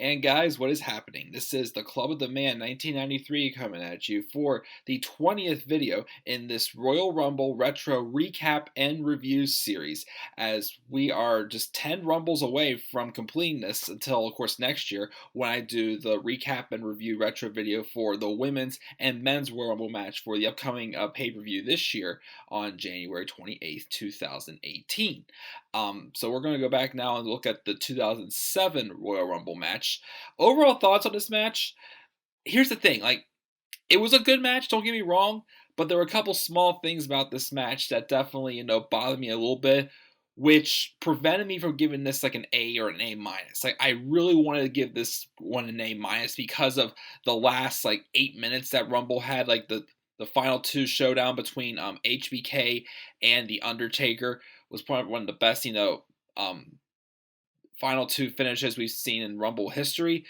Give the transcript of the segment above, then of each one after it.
And guys, what is happening? This is the Club of the Man 1993 coming at you for the 20th video in this Royal Rumble Retro Recap and Review series, as we are just 10 Rumbles away from completing this until, of course, next year when I do the Recap and Review Retro video for the Women's and Men's Royal Rumble match for the upcoming pay-per-view this year on January 28th, 2018. So we're going to go back now and look at the 2007 Royal Rumble match. Overall thoughts on this match? Here's the thing, it was a good match, don't get me wrong, but there were a couple small things about this match that definitely, bothered me a little bit, which prevented me from giving this like an A or an A minus. I really wanted to give this one an A minus because of the last 8 minutes that Rumble had, the final two showdown between HBK and the Undertaker was probably one of the best, final two finishes we've seen in Rumble history.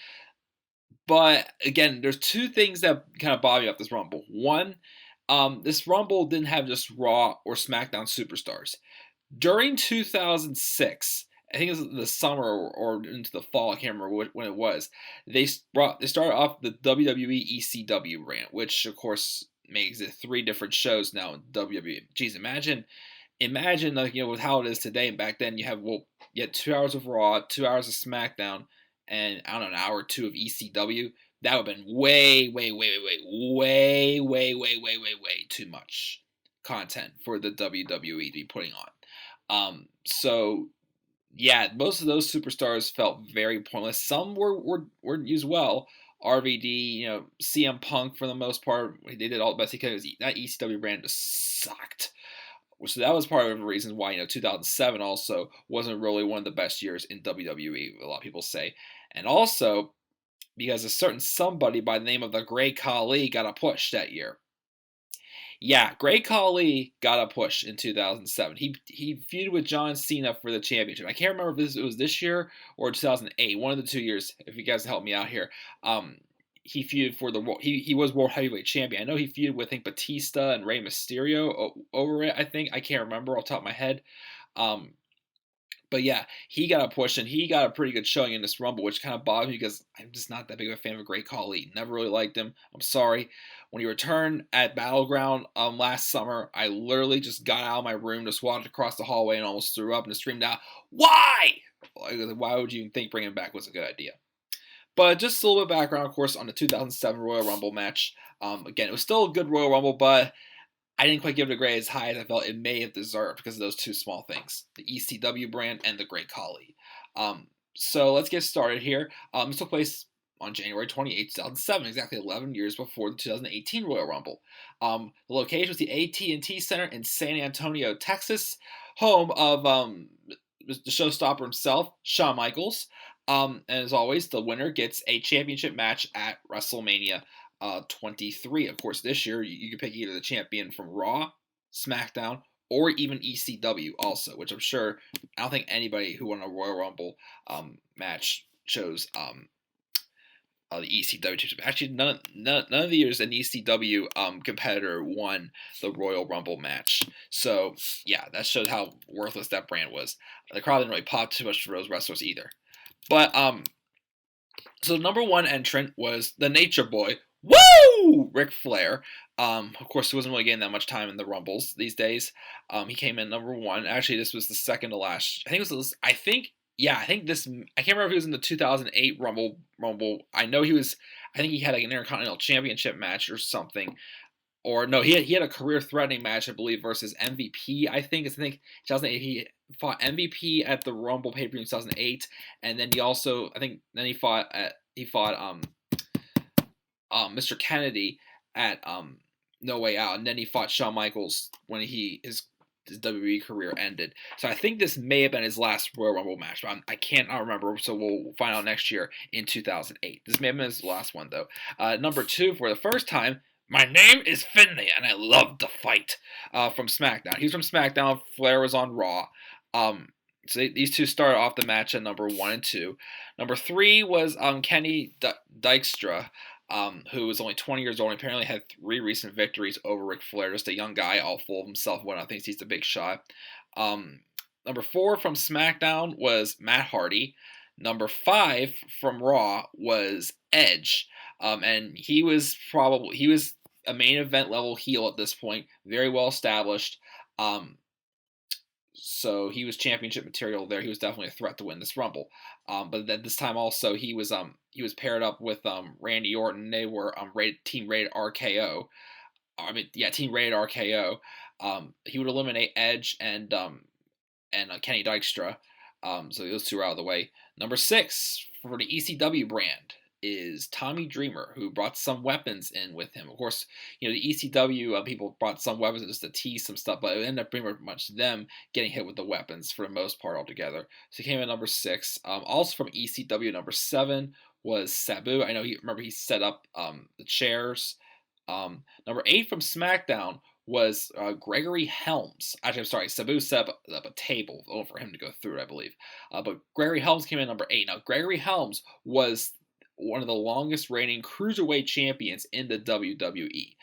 But again, there's two things that kind of bother me about this Rumble. One, this Rumble didn't have just Raw or SmackDown superstars. During 2006, I think it was the summer or into the fall, I can't remember when it was, they started off the WWE ECW brand, which of course makes it 3 different shows now in WWE. Geez, imagine with how it is today, and back then you had 2 hours of Raw, 2 hours of SmackDown, and I don't know, an hour or two of ECW. That would have been way too much content for the WWE to be putting on. So yeah, most of those superstars felt very pointless. Some were used well. RVD, CM Punk for the most part, they did all the best he could. That ECW brand just sucked. So that was part of the reason why 2007 also wasn't really one of the best years in WWE. A lot of people say, and also because a certain somebody by the name of the Great Khali got a push that year. Yeah, Great Khali got a push in 2007. He feuded with John Cena for the championship. I can't remember if it was this year or 2008. One of the 2 years. If you guys help me out here. He feuded for he was World Heavyweight Champion. I know he feuded with, I think, Batista and Rey Mysterio over it, I think. I can't remember off the top of my head. But yeah, he got a push, and he got a pretty good showing in this Rumble, which kind of bothered me because I'm just not that big of a fan of Great Khali. Never really liked him. I'm sorry. When he returned at Battleground last summer, I literally just got out of my room, just walked across the hallway, and almost threw up and just screamed out, "Why?" Why would you even think bringing him back was a good idea? But just a little bit of background, of course, on the 2007 Royal Rumble match. Again, it was still a good Royal Rumble, but I didn't quite give it a grade as high as I felt it may have deserved because of those two small things, the ECW brand and the Great Khali. So let's get started here. This took place on January 28, 2007, exactly 11 years before the 2018 Royal Rumble. The location was the AT&T Center in San Antonio, Texas, home of the showstopper himself, Shawn Michaels. And as always, the winner gets a championship match at Wrestlemania 23. Of course, this year you can pick either the champion from Raw, SmackDown, or even ECW also, which I'm sure, I don't think anybody who won a Royal Rumble match chose the ECW championship. Actually, none of the years an ECW competitor won the Royal Rumble match. So yeah, that showed how worthless that brand was. The crowd didn't really pop too much for those wrestlers either. But so the number one entrant was the Nature Boy. Woo! Ric Flair. Of course, he wasn't really getting that much time in the Rumbles these days. He came in number one. Actually, this was the second to last. I think this. I can't remember if he was in the 2008 Rumble. I know he was. I think he had an Intercontinental Championship match or something. Or no, he had a career-threatening match, I believe, versus MVP. I think 2008 he fought MVP at the Rumble pay-per-view in 2008, and then he also he fought Mr. Kennedy at No Way Out, and then he fought Shawn Michaels when his WWE career ended. So I think this may have been his last Royal Rumble match, but I can't remember, so we'll find out next year in 2008. This may have been his last one, though. Number two, for the first time, my name is Finlay, and I love to fight, from SmackDown. He's from SmackDown. Flair was on Raw. So these two started off the match at number 1 and 2. Number 3 was Kenny Dykstra, who was only 20 years old and apparently had 3 recent victories over Ric Flair. Just a young guy, all full of himself. One, I think he's the big shot. Number 4 from SmackDown was Matt Hardy. Number 5 from Raw was Edge, and he was a main event level heel at this point, very well established. Um, so he was championship material there. He was definitely a threat to win this Rumble. But at this time also he was paired up with Randy Orton. They were rated RKO. Team Rated RKO. He would eliminate Edge and Kenny Dykstra. So those two are out of the way. Number 6 for the ECW brand is Tommy Dreamer, who brought some weapons in with him. Of course, the ECW people brought some weapons just to tease some stuff, but it ended up pretty much them getting hit with the weapons for the most part altogether. So he came in number 6. Also from ECW, number 7 was Sabu. I know he set up the chairs. Number 8 from SmackDown was Gregory Helms. Actually, I'm sorry, Sabu set up a table for him to go through it, I believe. But Gregory Helms came in number 8. Now, Gregory Helms was one of the longest reigning cruiserweight champions in the WWE.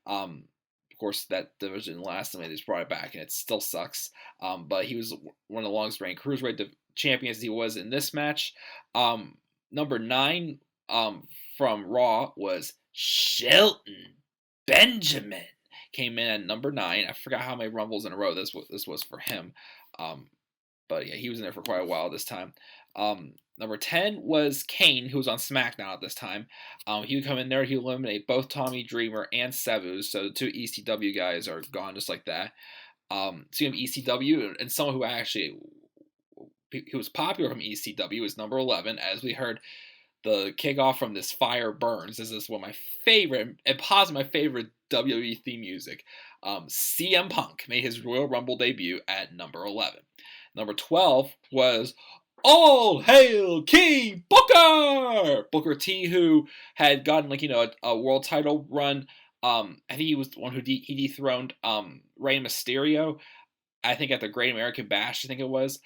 Of course, that division last time they just brought it back, and it still sucks. But he was one of the longest reigning cruiserweight champions he was in this match. Number 9 from Raw was Shelton Benjamin. Came in at number 9. I forgot how many Rumbles in a row this was for him. But yeah, he was in there for quite a while this time. Number 10 was Kane, who was on SmackDown at this time. He would come in there. He would eliminate both Tommy Dreamer and Sabu. So the 2 ECW guys are gone just like that. Speaking of ECW, and someone who actually who was popular from ECW was number 11, as we heard the kickoff from this Fire Burns. This is one of my favorite, and possibly my favorite WWE theme music. CM Punk made his Royal Rumble debut at number 11. Number 12 was All Hail King Booker! Booker T, who had gotten a world title run. I think he was the one who he dethroned Rey Mysterio. I think at the Great American Bash, I think it was,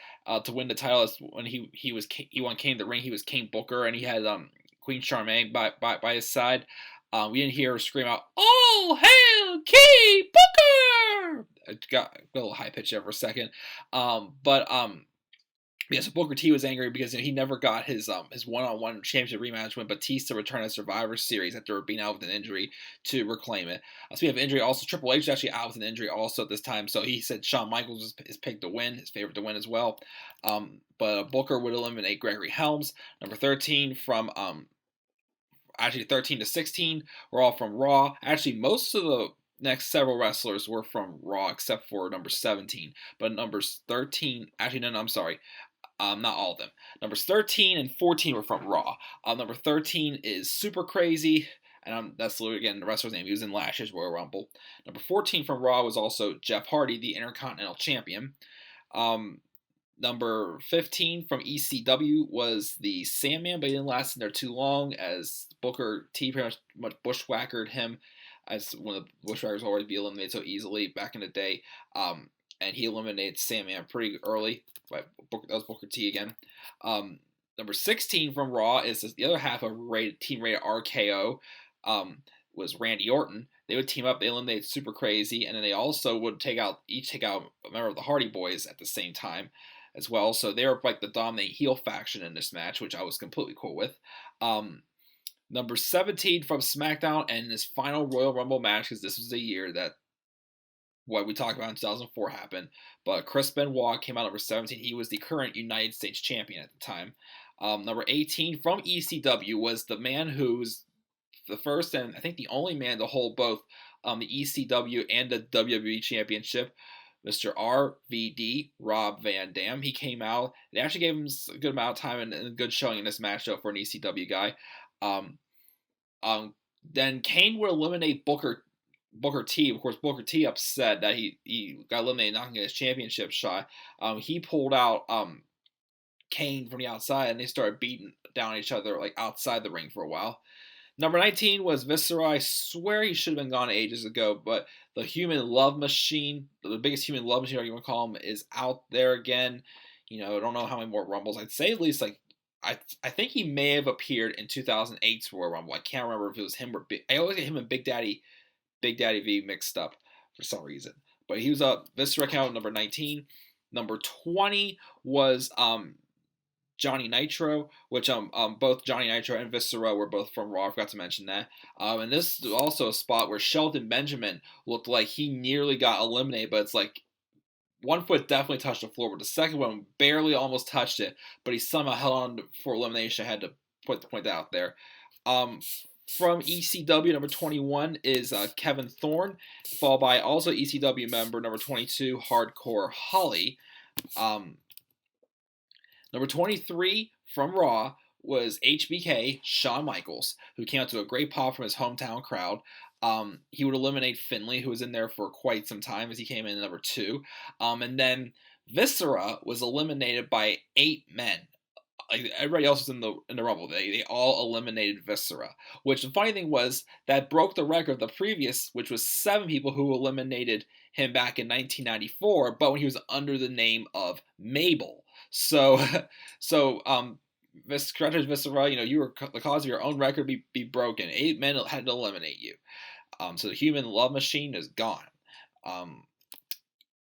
to win the title. When he won King of the Ring. He was King Booker, and he had Queen Charmaine by his side. We didn't hear her scream out, "All hail King Booker!" I got a little high pitch there for a second. Yeah, so Booker T was angry because he never got his one-on-one championship rematch when Batista returned at Survivor Series after being out with an injury to reclaim it. Speaking of injury, also Triple H is actually out with an injury also at this time, so he said Shawn Michaels is his pick to win, his favorite to win as well. But Booker would eliminate Gregory Helms. Number 13 from 13 to 16 were all from Raw. Actually, most of the next several wrestlers were from Raw except for number 17. But numbers 13, actually no, I'm sorry. Not all of them. Numbers 13 and 14 were from Raw. Number 13 is Super Crazy, and that's again the wrestler's name. He was in last year's Royal Rumble. Number 14 from Raw was also Jeff Hardy, the Intercontinental Champion. Number 15 from ECW was the Sandman, but he didn't last in there too long as Booker T pretty much bushwhackered him, as one of the bushwhackers already be eliminated so easily back in the day. And he eliminated Sandman pretty early. That was Booker T again. Number 16 from Raw is the other half of Team Rated-RKO, was Randy Orton. They would team up, they eliminated Super Crazy, and then they also would each take out a member of the Hardy Boys at the same time as well. So they were like the dominant heel faction in this match, which I was completely cool with. Number 17 from SmackDown, and his final Royal Rumble match, because this was the year that what we talked about in 2004 happened. But Chris Benoit came out number 17. He was the current United States champion at the time. Number 18 from ECW was the man who's the first and I think the only man to hold both the ECW and the WWE championship, Mr. RVD, Rob Van Dam. He came out. They actually gave him a good amount of time and a good showing in this match, though, for an ECW guy. Then Kane would eliminate Booker T. Of course, Booker T upset that he got eliminated, not getting his championship shot. He pulled out Kane from the outside, and they started beating down each other like outside the ring for a while. Number 19 was Viscera. I swear he should have been gone ages ago, but the human love machine, the biggest human love machine, or you want to call him, is out there again. I don't know how many more Rumbles. I'd say at least I think he may have appeared in 2008's Royal Rumble. I can't remember if it was him or I always get him and Big Daddy V mixed up for some reason. But he was Viscera count number 19. Number 20 was Johnny Nitro, which both Johnny Nitro and Viscera were both from Raw. I forgot to mention that. And this is also a spot where Shelton Benjamin looked like he nearly got eliminated, but it's like one foot definitely touched the floor, but the second one barely almost touched it, but he somehow held on for elimination. I had to point that out there. From ECW, number 21 is Kevin Thorne, followed by also ECW member number 22, Hardcore Holly. Number 23 from Raw was HBK, Shawn Michaels, who came out to a great pop from his hometown crowd. He would eliminate Finlay, who was in there for quite some time as he came in at number 2. And then Viscera was eliminated by 8 men. Like everybody else was in the Rumble. They all eliminated Viscera. Which the funny thing was that broke the record of the previous, which was 7 people who eliminated him back in 1994, but when he was under the name of Mabel. So Viscera, you were the cause of your own record be broken. 8 men had to eliminate you. So the human love machine is gone.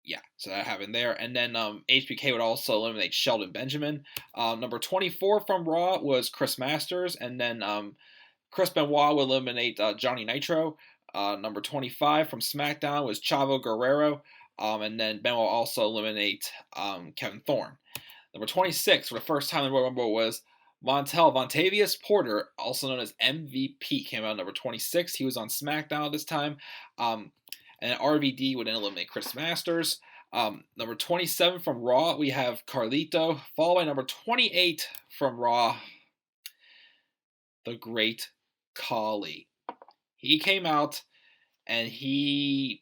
Yeah, so that happened there. And then HBK would also eliminate Shelton Benjamin. Number 24 from Raw was Chris Masters. And then Chris Benoit would eliminate Johnny Nitro. Number 25 from SmackDown was Chavo Guerrero. And then Benoit also eliminate Kevin Thorne. Number 26 for the first time in the Royal Rumble was Vontavious Porter, also known as MVP, came out number 26. He was on SmackDown this time. And RVD would then eliminate Chris Masters. Number 27 from Raw, we have Carlito, followed by number 28 from Raw, the Great Khali. He came out and he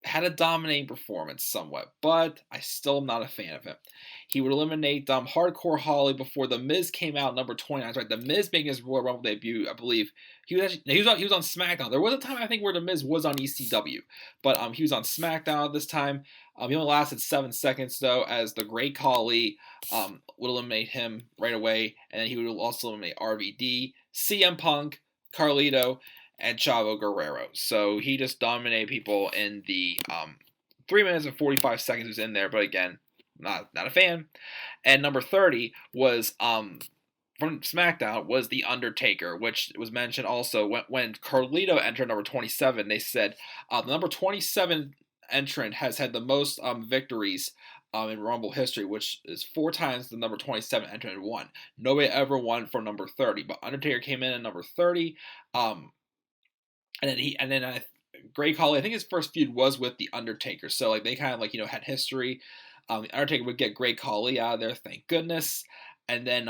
had a dominating performance somewhat, but I still am not a fan of him. He would eliminate Hardcore Holly before The Miz came out number 29. That's right, The Miz making his Royal Rumble debut, I believe. He was on SmackDown. There was a time I think where The Miz was on ECW, but he was on SmackDown this time. He only lasted 7 seconds though, as the Great Khali would eliminate him right away, and then he would also eliminate RVD, CM Punk, Carlito, and Chavo Guerrero. So he just dominated people in the 3 minutes and 45 seconds he was in there, but again, not a fan. And number 30 was from SmackDown was The Undertaker, which was mentioned also when Carlito entered number 27. They said the number 27 entrant has had the most victories in Rumble history, which is 4 times the number 27 entrant had won. Nobody ever won from number 30, but Undertaker came in at number 30. And then Great Khali, I think his first feud was with The Undertaker. So like they kind of like, had history. The Undertaker would get Great Khali out of there, thank goodness. And then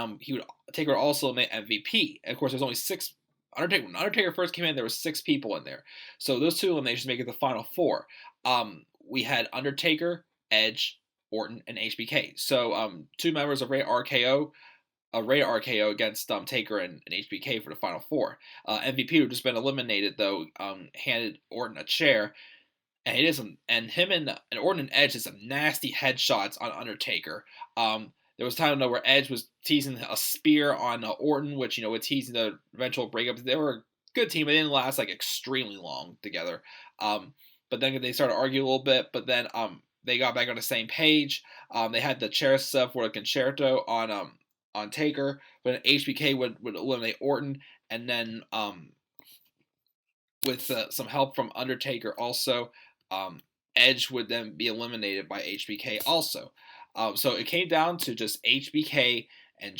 Taker would also make MVP. And of course, there's only 6. When Undertaker first came in, there was 6 people in there. So those 2 eliminations make it the final 4. We had Undertaker, Edge, Orton, and HBK. So 2 members of Rated-RKO. Rated-RKO against Taker and HBK for the final 4. MVP who just been eliminated though handed Orton a chair, and him and Orton and Edge did some nasty headshots on Undertaker. There was a time though where Edge was teasing a spear on Orton, which would tease the eventual breakup. They were a good team, but they didn't last like extremely long together. But then they started arguing a little bit, but then they got back on the same page. They had the chair stuff for a concerto on Taker, but HBK would eliminate Orton, and then with some help from Undertaker also, Edge would then be eliminated by HBK also. So it came down to just HBK and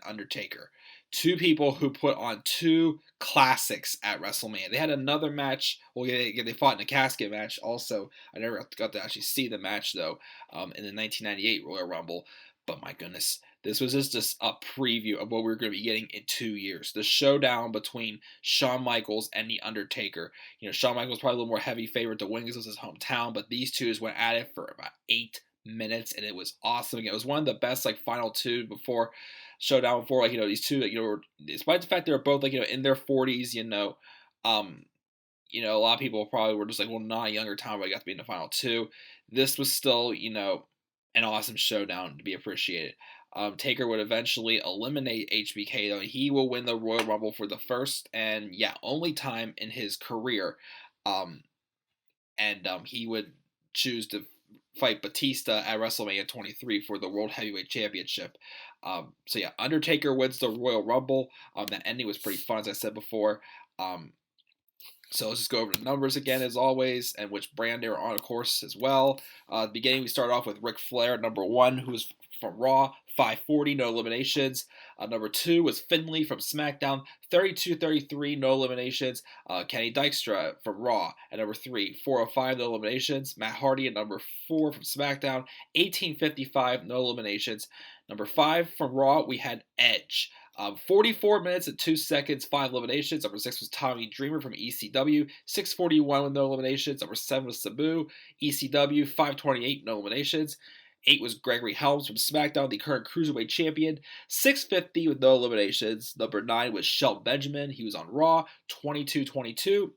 Undertaker. 2 people who put on 2 classics at WrestleMania. They had another match. Well, they fought in a casket match also. I never got to actually see the match though in the 1998 Royal Rumble. But my goodness, this was just a preview of what we were going to be getting in 2 years. The showdown between Shawn Michaels and The Undertaker. Shawn Michaels probably a little more heavy favorite to win because it was his hometown, but these 2 went at it for about 8 minutes, and it was awesome. It was one of the best final 2 before showdown before these 2 despite the fact they were both in their 40s. A lot of people probably were just not a younger time, but I got to be in the final 2. This was still an awesome showdown to be appreciated. Taker would eventually eliminate HBK, though. He will win the Royal Rumble for the first and only time in his career. And he would choose to fight Batista at WrestleMania 23 for the World Heavyweight Championship. So yeah, Undertaker wins the Royal Rumble. That ending was pretty fun, as I said before. So let's just go over the numbers again, as always, and which brand they were on, of course, as well. At the beginning, we start off with Ric Flair, number 1, who was from Raw, 540, no eliminations. Number 2 was Finlay from SmackDown, 32-33, no eliminations. Kenny Dykstra from Raw at number 3, 405, no eliminations. Matt Hardy at number 4 from SmackDown, 1855, no eliminations. Number 5 from Raw, we had Edge. 44 minutes and 2 seconds, 5 eliminations. Number 6 was Tommy Dreamer from ECW, 641 with no eliminations. Number 7 was Sabu, ECW, 528, no eliminations. 8 was Gregory Helms from SmackDown, the current Cruiserweight Champion, 650 with no eliminations. Number 9 was Shelton Benjamin. He was on Raw, 22-22.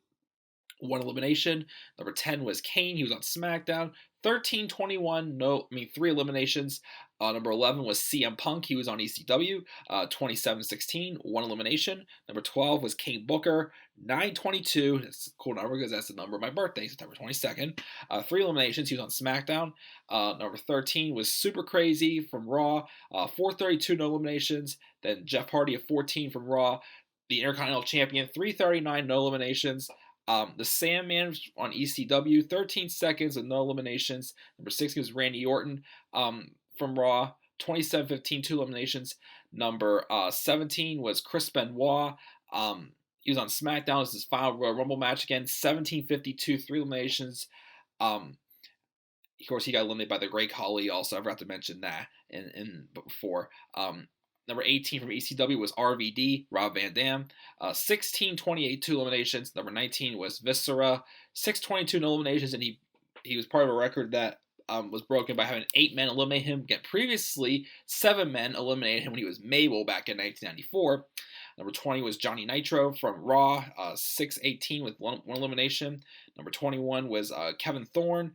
1 elimination. Number 10 was Kane. He was on SmackDown. 13-21, 3 eliminations. Number 11 was CM Punk. He was on ECW. 27-16, 1 elimination. Number 12 was Kane Booker. 9-22. That's a cool number because that's the number of my birthday, September 22nd. 3 eliminations. He was on SmackDown. Number 13 was Super Crazy from Raw. 432, no eliminations. Then Jeff Hardy at 14 from Raw. The Intercontinental Champion. 339, no eliminations. The Sandman on ECW, 13 seconds with no eliminations. Number 16 was Randy Orton from Raw, 27-15, 2 eliminations. Number 17 was Chris Benoit. He was on SmackDown. It was his final Royal Rumble match again, 17-52, 3 eliminations. Of course, he got eliminated by the Great Khali also. I forgot to mention that before. Number 18 from ECW was RVD, Rob Van Dam. 16-28, 2 eliminations. Number 19 was Viscera. 622, no eliminations, and he was part of a record that was broken by having 8 men eliminate him. Again, previously, 7 men eliminated him when he was Mabel back in 1994. Number 20 was Johnny Nitro from Raw, 618 with one elimination. Number 21 was Kevin Thorne.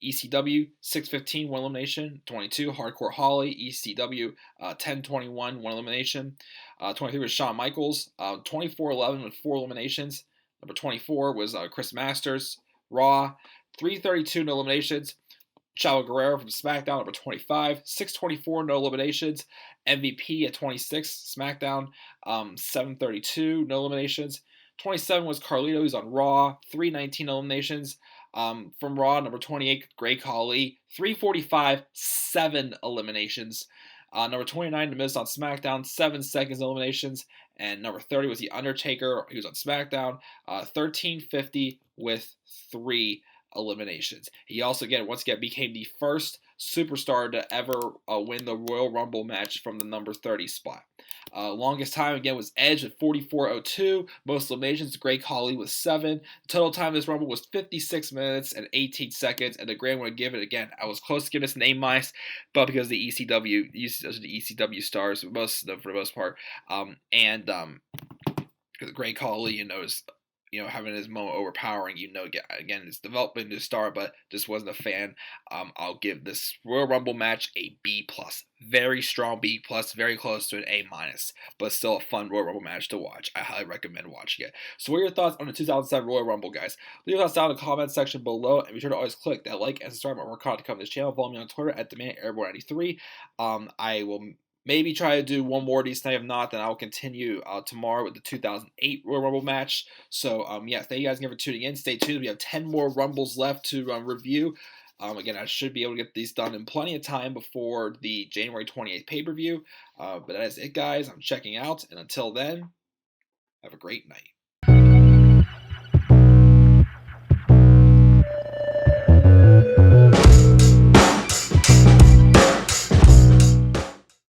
ECW, 615, 1 elimination. 22, Hardcore Holly. ECW, 1021, 1 elimination. 23 was Shawn Michaels. 2411 with 4 eliminations. Number 24 was Chris Masters. Raw, 332, no eliminations. Chavo Guerrero from SmackDown, number 25. 624, no eliminations. MVP at 26, SmackDown. 732, no eliminations. 27 was Carlito, who's on Raw. 319 eliminations. From Raw, number 28, Great Khali. 345, 7 eliminations. Number 29, The Miz on SmackDown. 7 seconds eliminations. And number 30 was The Undertaker. He was on SmackDown. 1350 with 3 eliminations. He also, once again, became the first superstar to ever win the Royal Rumble match from the number 30 spot. Longest time, again, was Edge at 44:02. Most eliminations, Great Khali with 7. The total time of this Rumble was 56 minutes and 18 seconds. And the grand winner, give it, again, I was close to giving this an A-, but because the ECW stars, for the most part, because Great Khali, is having his moment overpowering, again, it's developing to star, but just wasn't a fan. I'll give this Royal Rumble match a B+. Very strong B+, very close to an A-, but still a fun Royal Rumble match to watch. I highly recommend watching it. So what are your thoughts on the 2007 Royal Rumble, guys? Leave your thoughts down in the comments section below, and be sure to always click that like and subscribe for more content to come to this channel. Follow me on Twitter at DemandAirborne93. I will maybe try to do one more of these tonight. If not, then I'll continue tomorrow with the 2008 Royal Rumble match. So, thank you guys again for tuning in. Stay tuned. We have 10 more Rumbles left to review. Again, I should be able to get these done in plenty of time before the January 28th pay-per-view. But that is it, guys. I'm checking out. And until then, have a great night.